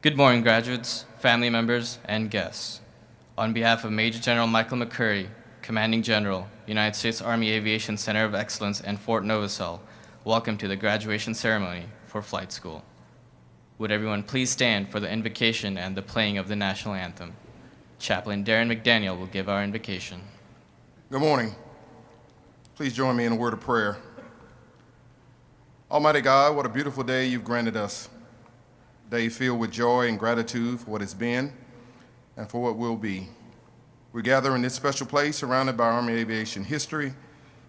Good morning, graduates, family members, and guests. On behalf of Major General Michael McCurry, Commanding General, United States Army Aviation Center of Excellence and Fort Novosel, welcome to the graduation ceremony for flight school. Would everyone please stand for the invocation and the playing of the national anthem? Chaplain Darren McDaniel will give our invocation. Good morning. Please join me in a word of prayer. Almighty God, what a beautiful day you've granted us. A day filled with joy and gratitude for what has been and for what will be. We gather in this special place surrounded by Army aviation history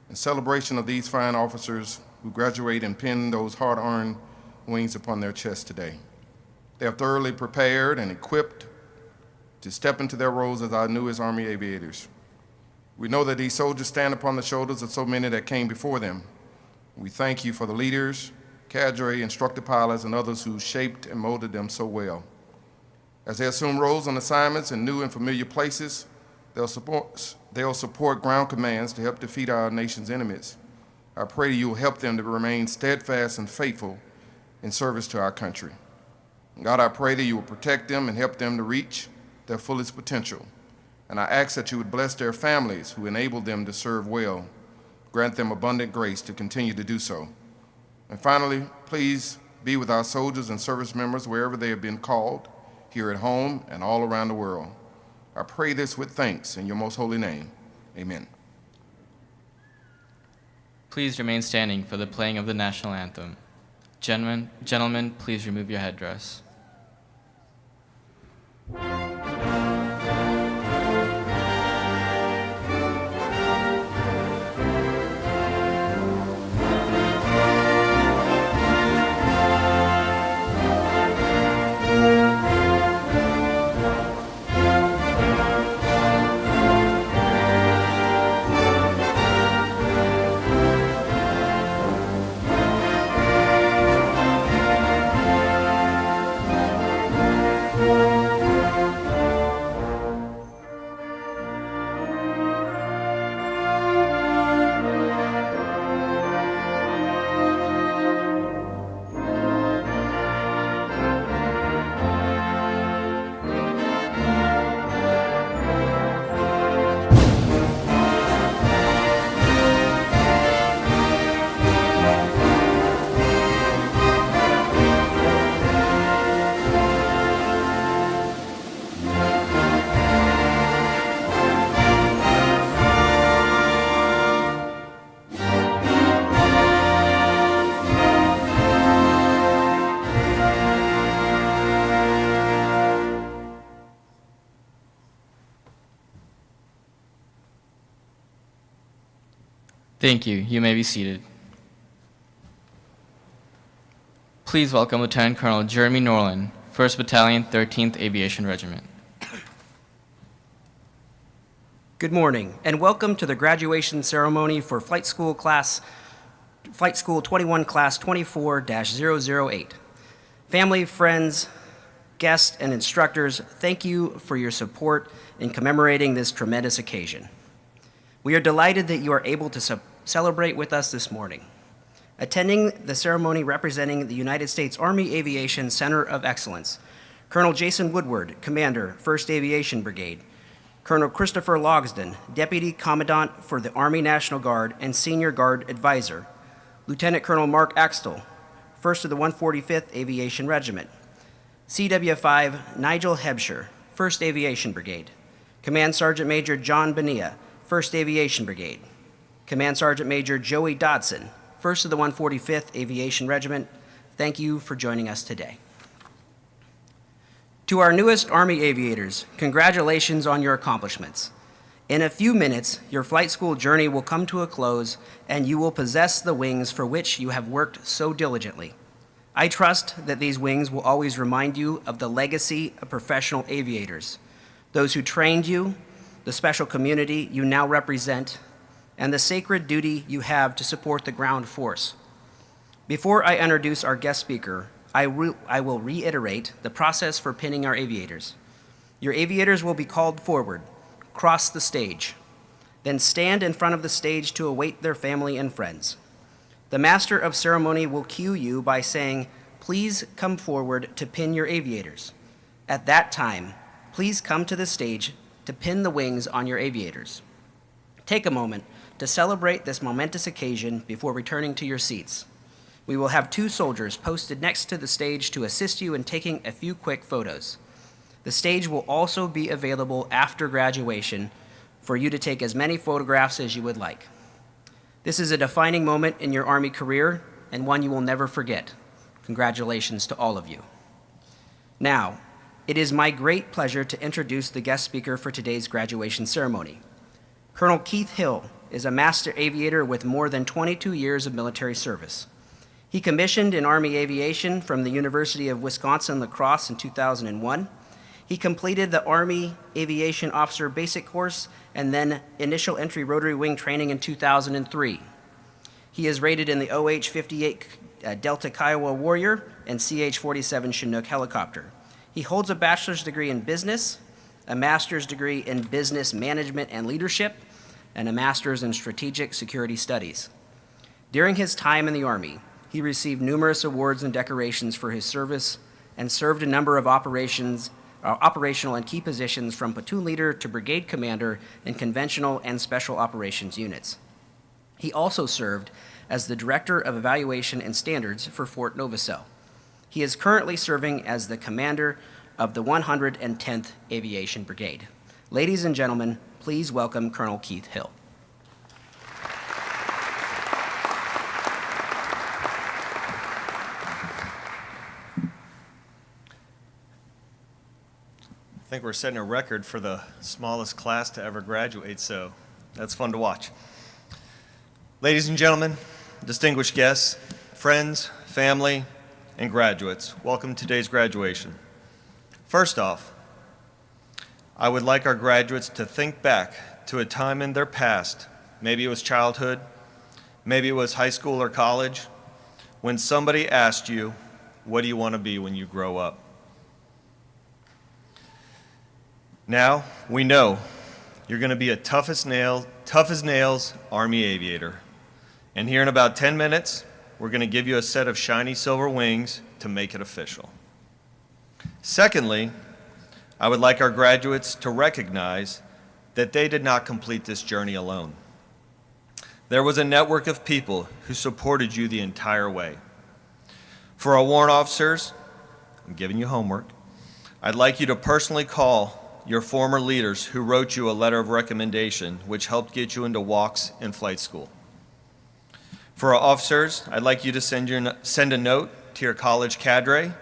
in celebration of these fine officers who graduate and pin those hard-earned wings upon their chests today. They are thoroughly prepared and equipped to step into their roles as our newest Army aviators. We know that these soldiers stand upon the shoulders of so many that came before them. We thank you for the leaders, cadre, instructor pilots, and others who shaped and molded them so well. As they assume roles and assignments in new and familiar places, they'll support ground commands to help defeat our nation's enemies. I pray you will help them to remain steadfast and faithful in service to our country. God, I pray that you will protect them and help them to reach their fullest potential. And I ask that you would bless their families who enable them to serve well. Grant them abundant grace to continue to do so. And finally, please be with our soldiers and service members wherever they have been called, here at home and all around the world. I pray this with thanks in your most holy name. Amen. Please remain standing for the playing of the national anthem. Gentlemen, please remove your headdress. Thank you. You may be seated. Please welcome Lieutenant Colonel Jeremy Norland, 1st Battalion, 13th Aviation Regiment. Good morning, and welcome to the graduation ceremony for Flight School 21 Class 24-008. Family, friends, guests, and instructors, thank you for your support in commemorating this tremendous occasion. We are delighted that you are able to celebrate with us this morning. Attending the ceremony representing the United States Army Aviation Center of Excellence, Colonel Jason Woodward, Commander, 1st Aviation Brigade, Colonel Christopher Logsdon, Deputy Commandant for the Army National Guard and Senior Guard Advisor, Lieutenant Colonel Mark Axtell, 1st of the 145th Aviation Regiment, CW5 Nigel Hebsher, 1st Aviation Brigade, Command Sergeant Major John Bonilla, 1st Aviation Brigade, Command Sergeant Major Joey Dodson, 1st of the 145th Aviation Regiment, thank you for joining us today. To our newest Army aviators, congratulations on your accomplishments. In a few minutes, your flight school journey will come to a close and you will possess the wings for which you have worked so diligently. I trust that these wings will always remind you of the legacy of professional aviators, those who trained you, the special community you now represent, and the sacred duty you have to support the ground force. Before I introduce our guest speaker, I will reiterate the process for pinning our aviators. Your aviators will be called forward, cross the stage, then stand in front of the stage to await their family and friends. The master of ceremony will cue you by saying, "Please come forward to pin your aviators." At that time, please come to the stage to pin the wings on your aviators. Take a moment to celebrate this momentous occasion before returning to your seats. We will have 2 soldiers posted next to the stage to assist you in taking a few quick photos. The stage will also be available after graduation for you to take as many photographs as you would like. This is a defining moment in your Army career and one you will never forget. Congratulations to all of you. Now, it is my great pleasure to introduce the guest speaker for today's graduation ceremony. Colonel Keith Hill is a master aviator with more than 22 years of military service. He commissioned in Army Aviation from the University of Wisconsin-La Crosse in 2001. He completed the Army Aviation Officer Basic Course and then Initial Entry Rotary Wing Training in 2003. He is rated in the OH-58 Delta Kiowa Warrior and CH-47 Chinook helicopter. He holds a bachelor's degree in business, a master's degree in business management and leadership, and a master's in strategic security studies. During his time in the Army, he received numerous awards and decorations for his service and served a number of operational and key positions from platoon leader to brigade commander in conventional and special operations units. He also served as the Director of Evaluation and Standards for Fort Novosel. He is currently serving as the commander of the 110th Aviation Brigade. Ladies and gentlemen, please welcome Colonel Keith Hill. I think we're setting a record for the smallest class to ever graduate, so that's fun to watch. Ladies and gentlemen, distinguished guests, friends, family, and graduates, welcome to today's graduation. First off, I would like our graduates to think back to a time in their past, maybe it was childhood, maybe it was high school or college, when somebody asked you, what do you want to be when you grow up? Now, we know you're going to be a tough as nails Army aviator. And here in about 10 minutes, we're going to give you a set of shiny silver wings to make it official. Secondly, I would like our graduates to recognize that they did not complete this journey alone. There was a network of people who supported you the entire way. For our warrant officers, I'm giving you homework, I'd like you to personally call your former leaders who wrote you a letter of recommendation which helped get you into walks and flight school. For our officers, I'd like you to send a note to your college cadre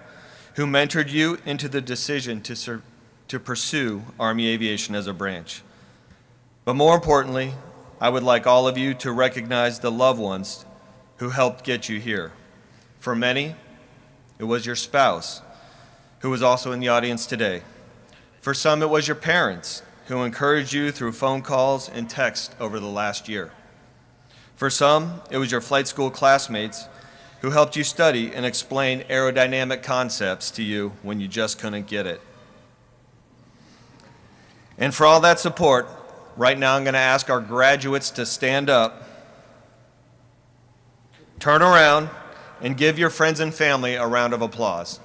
who mentored you into the decision to pursue Army Aviation as a branch. But more importantly, I would like all of you to recognize the loved ones who helped get you here. For many, it was your spouse, who was also in the audience today. For some, it was your parents, who encouraged you through phone calls and text over the last year. For some, it was your flight school classmates who helped you study and explain aerodynamic concepts to you when you just couldn't get it. And for all that support, right now I'm going to ask our graduates to stand up, turn around, and give your friends and family a round of applause.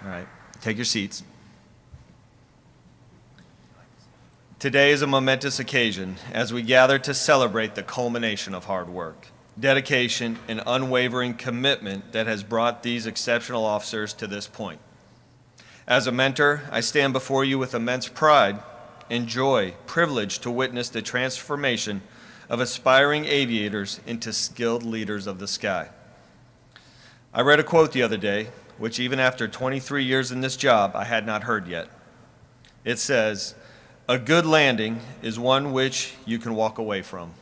All right, take your seats. Today is a momentous occasion as we gather to celebrate the culmination of hard work, dedication, and unwavering commitment that has brought these exceptional officers to this point. As a mentor, I stand before you with immense pride and joy, privileged to witness the transformation of aspiring aviators into skilled leaders of the sky. I read a quote the other day, which even after 23 years in this job, I had not heard yet. It says, "A good landing is one which you can walk away from.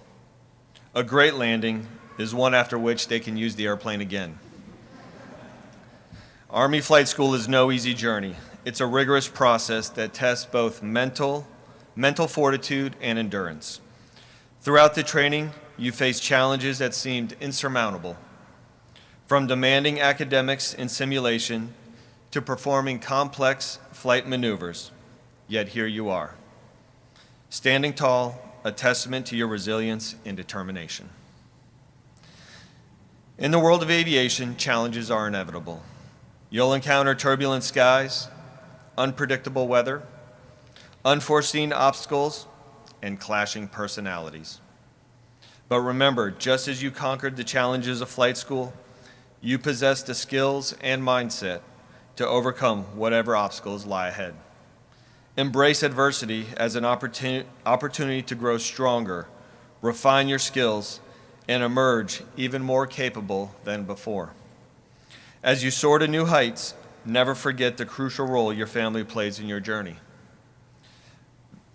A great landing is one after which they can use the airplane again." Army Flight School is no easy journey. It's a rigorous process that tests both mental fortitude and endurance. Throughout the training, you face challenges that seemed insurmountable, from demanding academics and simulation to performing complex flight maneuvers. Yet here you are, standing tall, a testament to your resilience and determination. In the world of aviation, challenges are inevitable. You'll encounter turbulent skies, unpredictable weather, unforeseen obstacles, and clashing personalities. But remember, just as you conquered the challenges of flight school, you possess the skills and mindset to overcome whatever obstacles lie ahead. Embrace adversity as an opportunity to grow stronger, refine your skills, and emerge even more capable than before. As you soar to new heights, never forget the crucial role your family plays in your journey.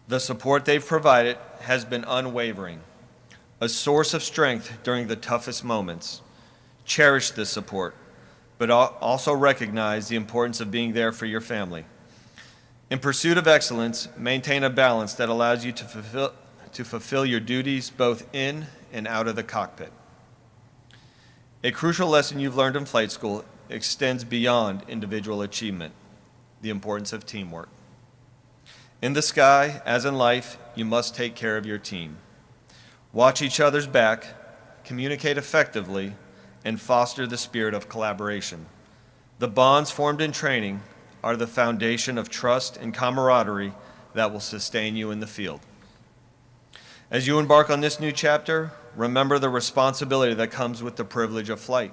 The support they've provided has been unwavering, a source of strength during the toughest moments. Cherish this support, but also recognize the importance of being there for your family. In pursuit of excellence, maintain a balance that allows you to fulfill your duties both in and out of the cockpit. A crucial lesson you've learned in flight school extends beyond individual achievement, the importance of teamwork. In the sky, as in life, you must take care of your team. Watch each other's back, communicate effectively, and foster the spirit of collaboration. The bonds formed in training are the foundation of trust and camaraderie that will sustain you in the field. As you embark on this new chapter, remember the responsibility that comes with the privilege of flight.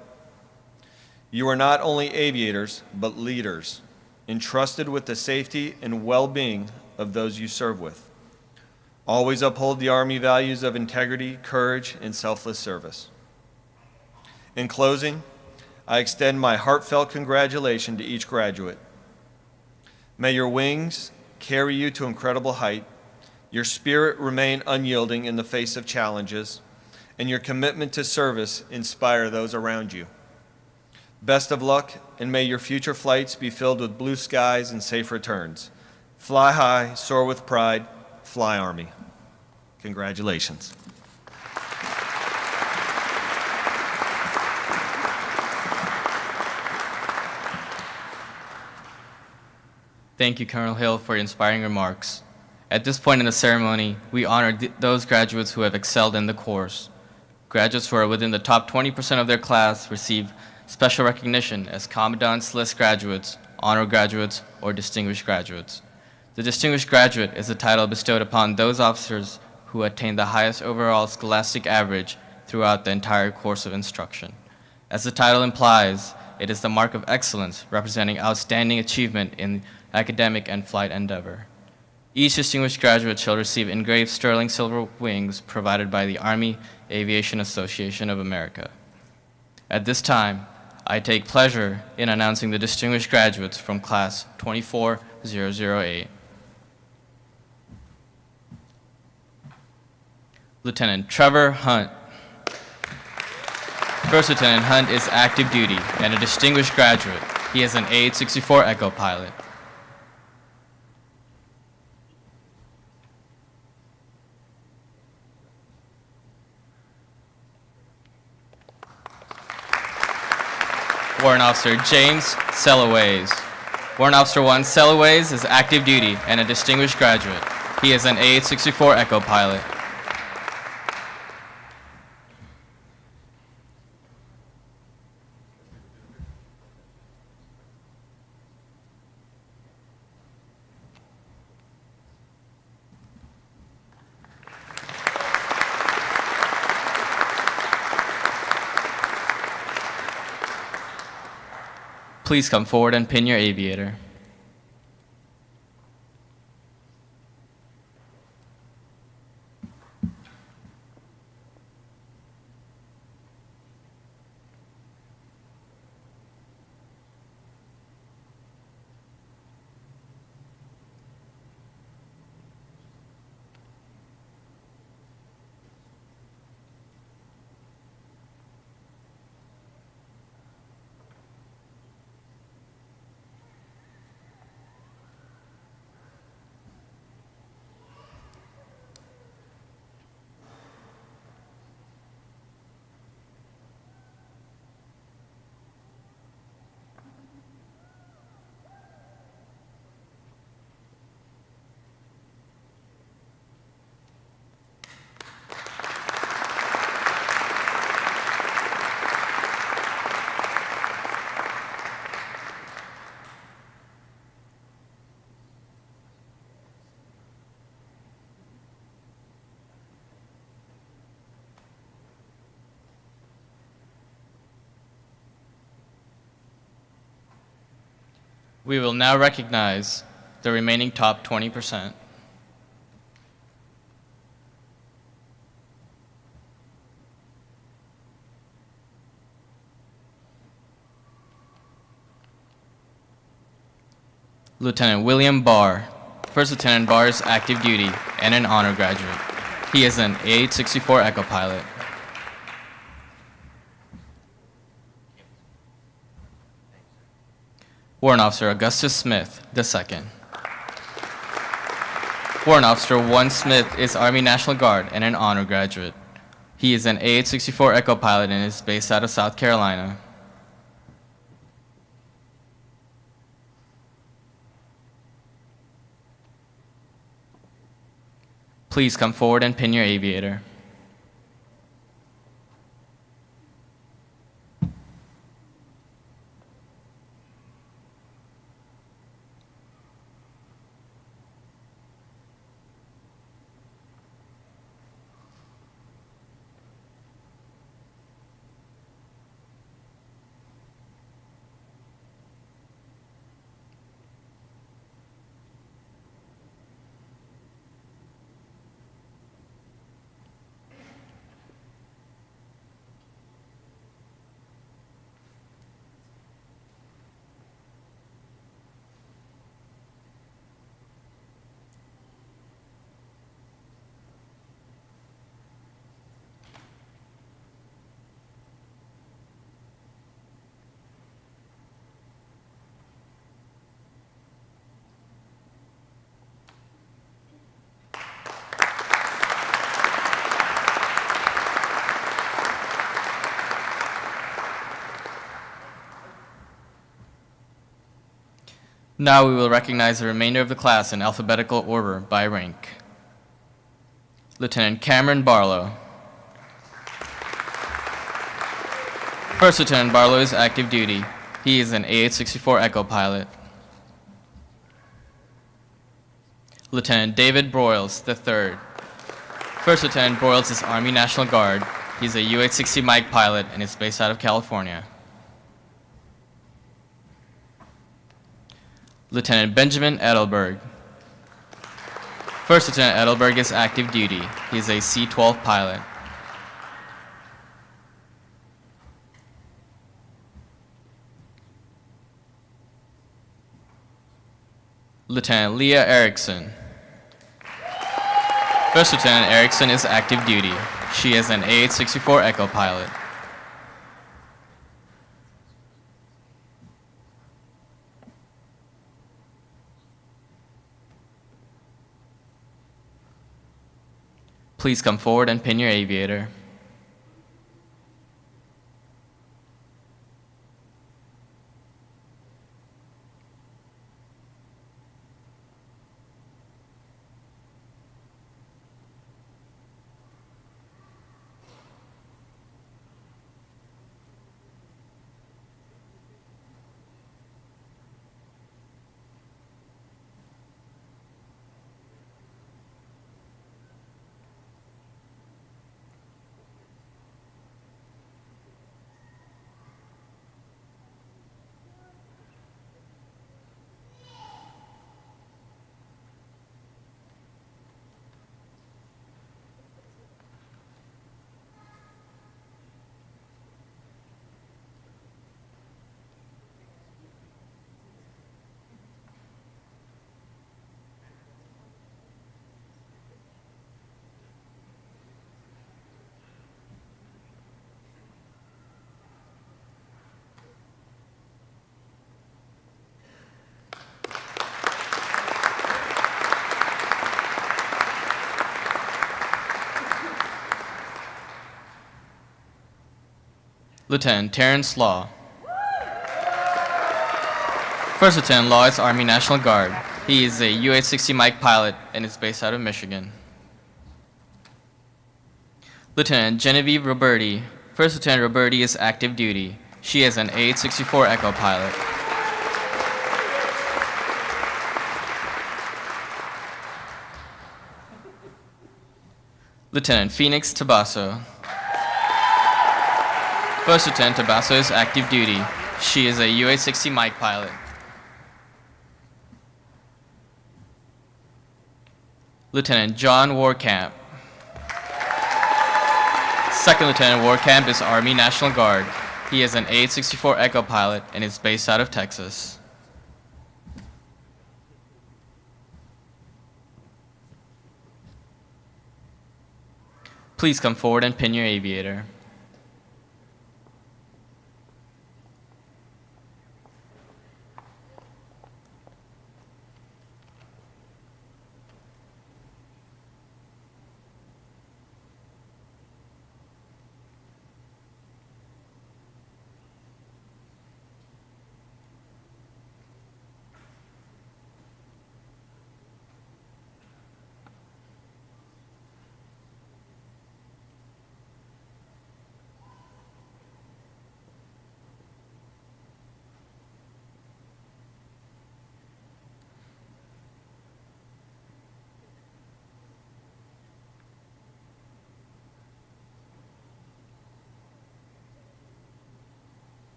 You are not only aviators, but leaders, entrusted with the safety and well-being of those you serve with. Always uphold the Army values of integrity, courage, and selfless service. In closing, I extend my heartfelt congratulations to each graduate. May your wings carry you to incredible height, your spirit remain unyielding in the face of challenges, and your commitment to service inspire those around you. Best of luck, and may your future flights be filled with blue skies and safe returns. Fly high, soar with pride, fly Army. Congratulations. Thank you, Colonel Hill, for your inspiring remarks. At this point in the ceremony, we honor those graduates who have excelled in the course. Graduates who are within the top 20% of their class receive special recognition as Commandant's List graduates, honor graduates, or distinguished graduates. The distinguished graduate is a title bestowed upon those officers who attain the highest overall scholastic average throughout the entire course of instruction. As the title implies, it is the mark of excellence representing outstanding achievement in academic and flight endeavor. Each distinguished graduate shall receive engraved sterling silver wings provided by the Army Aviation Association of America. At this time, I take pleasure in announcing the distinguished graduates from Class 24008. Lieutenant Trevor Hunt. First Lieutenant Hunt is active duty and a distinguished graduate. He is an A-864 Echo pilot. Warrant Officer James Sellaways. Warrant Officer 1 Sellaways is active duty and a distinguished graduate. He is an A-864 Echo pilot. Please come forward and pin your aviator. We will now recognize the remaining top 20%. Lieutenant William Barr. First Lieutenant Barr is active duty and an honor graduate. He is an AH-64 Echo pilot. Warrant Officer Augustus Smith, II. Warrant Officer 1 Smith is Army National Guard and an honor graduate. He is an AH-64 Echo pilot and is based out of South Carolina. Please come forward and pin your aviator. Now we will recognize the remainder of the class in alphabetical order by rank. Lieutenant Cameron Barlow. First Lieutenant Barlow is active duty. He is an AH-64 Echo pilot. Lieutenant David Broyles, III. First Lieutenant Broyles is Army National Guard. He's a UH-60 Mike pilot and is based out of California. Lieutenant Benjamin Edelberg. First Lieutenant Edelberg is active duty. He is a C-12 pilot. Lieutenant Leah Erickson. First Lieutenant Erickson is active duty. She is an AH-64 Echo pilot. Please come forward and pin your aviator. Lieutenant Terrence Law. First Lieutenant Law is Army National Guard. He is a UH-60 Mike pilot and is based out of Michigan. Lieutenant Genevieve Roberti. First Lieutenant Roberti is active duty. She is an AH-64 Echo pilot. Lieutenant Phoenix Tabasso. First Lieutenant Tabasso is active duty. She is a UH-60 Mike pilot. Lieutenant John Warcamp. Second Lieutenant Warcamp is Army National Guard. He is an AH-64 Echo pilot and is based out of Texas. Please come forward and pin your aviator.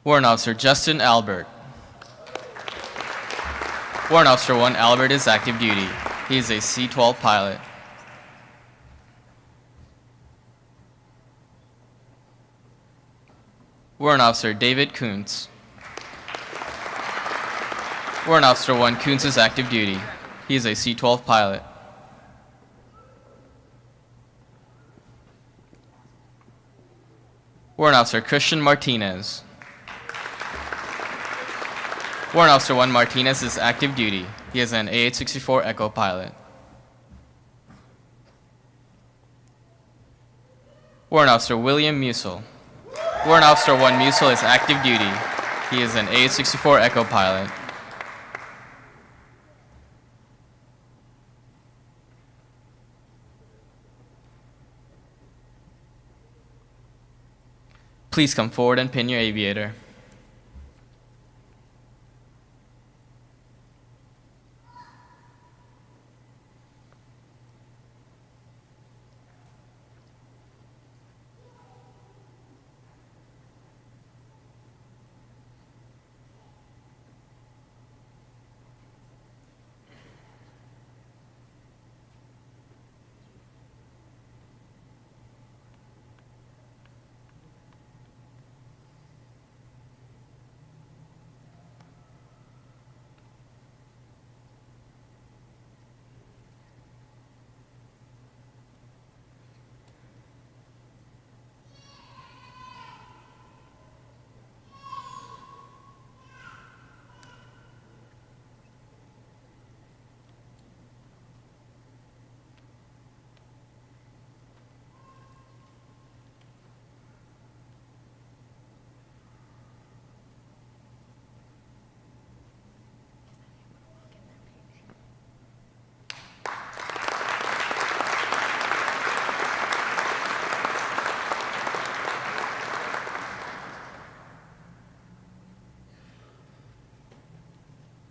Warrant Officer Justin Albert. Warrant Officer 1 Albert is active duty. He is a C-12 pilot. Warrant Officer David Kuntz. Warrant Officer 1 Kuntz is active duty. He is a C-12 pilot. Warrant Officer Christian Martinez. Warrant Officer 1 Martinez is active duty. He is an AH-64 Echo pilot. Warrant Officer William Musel. Warrant Officer 1 Musel is active duty. He is an AH-64 Echo pilot. Please come forward and pin your aviator.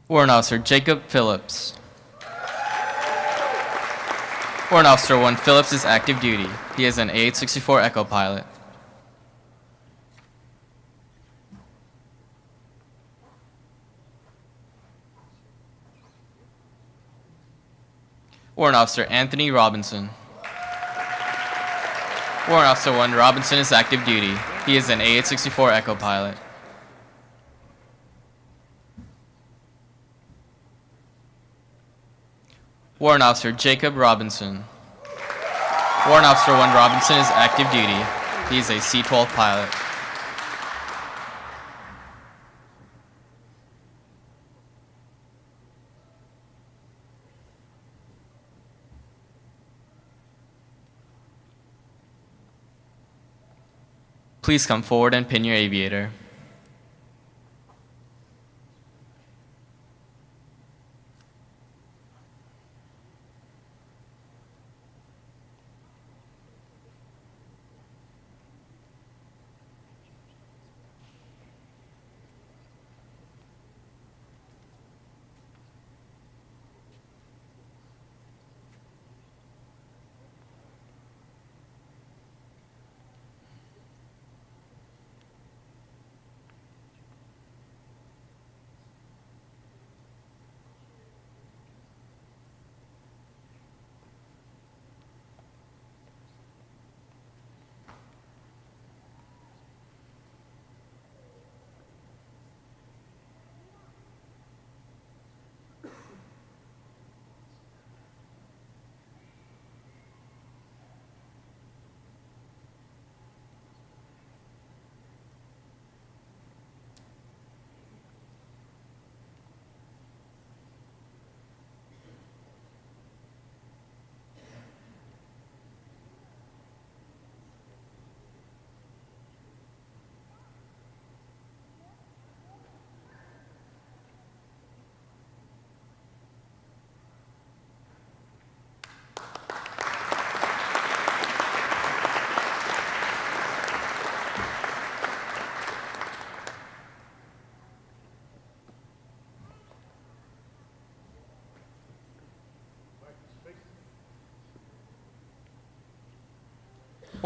Warrant Officer Jacob Phillips. Warrant Officer 1 Phillips is active duty. He is an AH-64 Echo pilot. Warrant Officer Anthony Robinson. Warrant Officer 1 Robinson is active duty. He is an AH-64 Echo pilot. Warrant Officer Jacob Robinson. Warrant Officer 1 Robinson is active duty. He is a C-12 pilot. Please come forward and pin your aviator.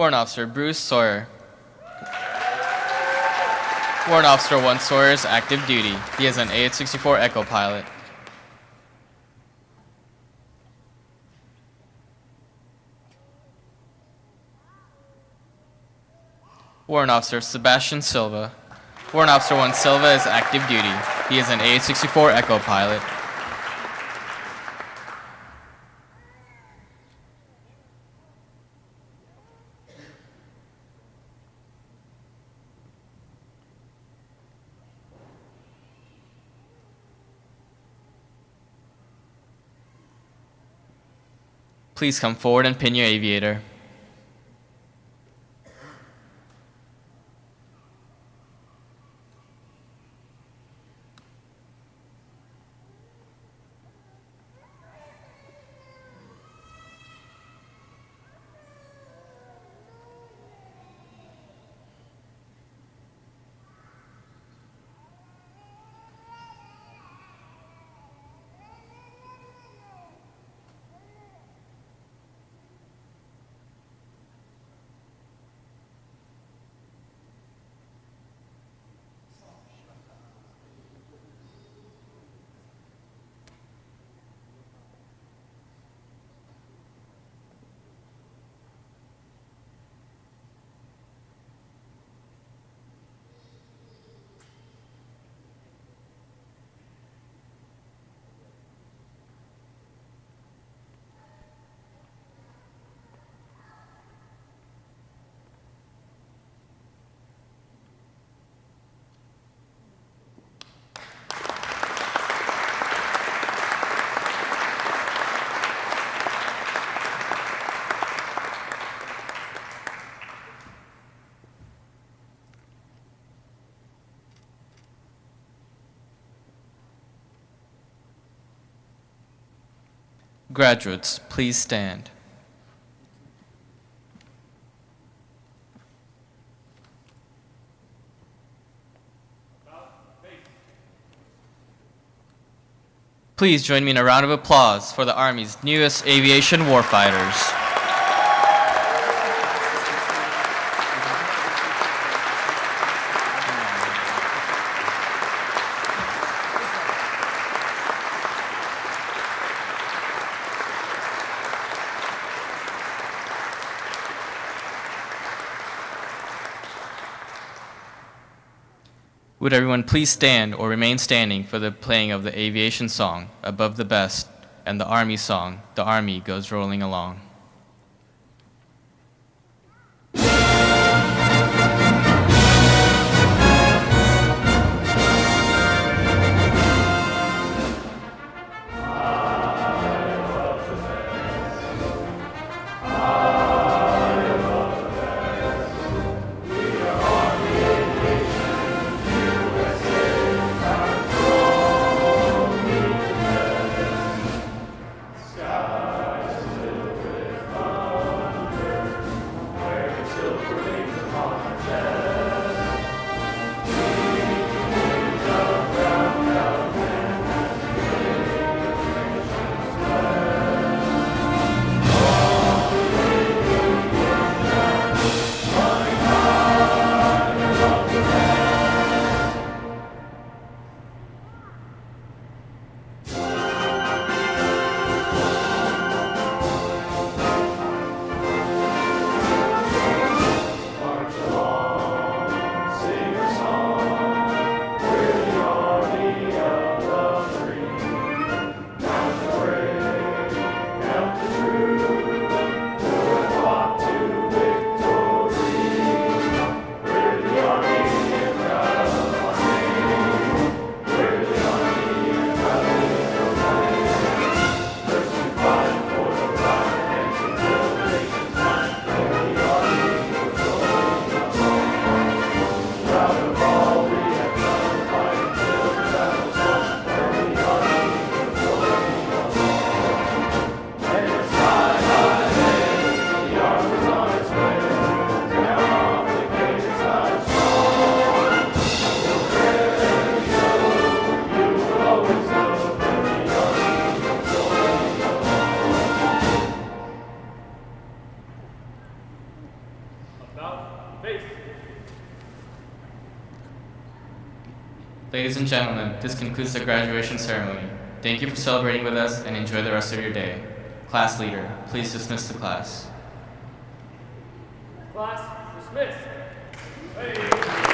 Warrant Officer Bruce Sawyer. Warrant Officer 1 Sawyer is active duty. He is an AH-64 Echo pilot. Warrant Officer Sebastian Silva. Warrant Officer 1 Silva is active duty. He is an AH-64 Echo pilot. Please come forward and pin your aviator. Graduates, please stand. Please join me in a round of applause for the Army's newest aviation warfighters. Would everyone please stand or remain standing for the playing of the aviation song, Above the Best, and the Army song, The Army Goes Rolling Along. We are Ladies and gentlemen, this concludes the graduation ceremony. Thank you for celebrating with us and enjoy the rest of your day. Class leader, please dismiss the class. Class dismissed. Hey.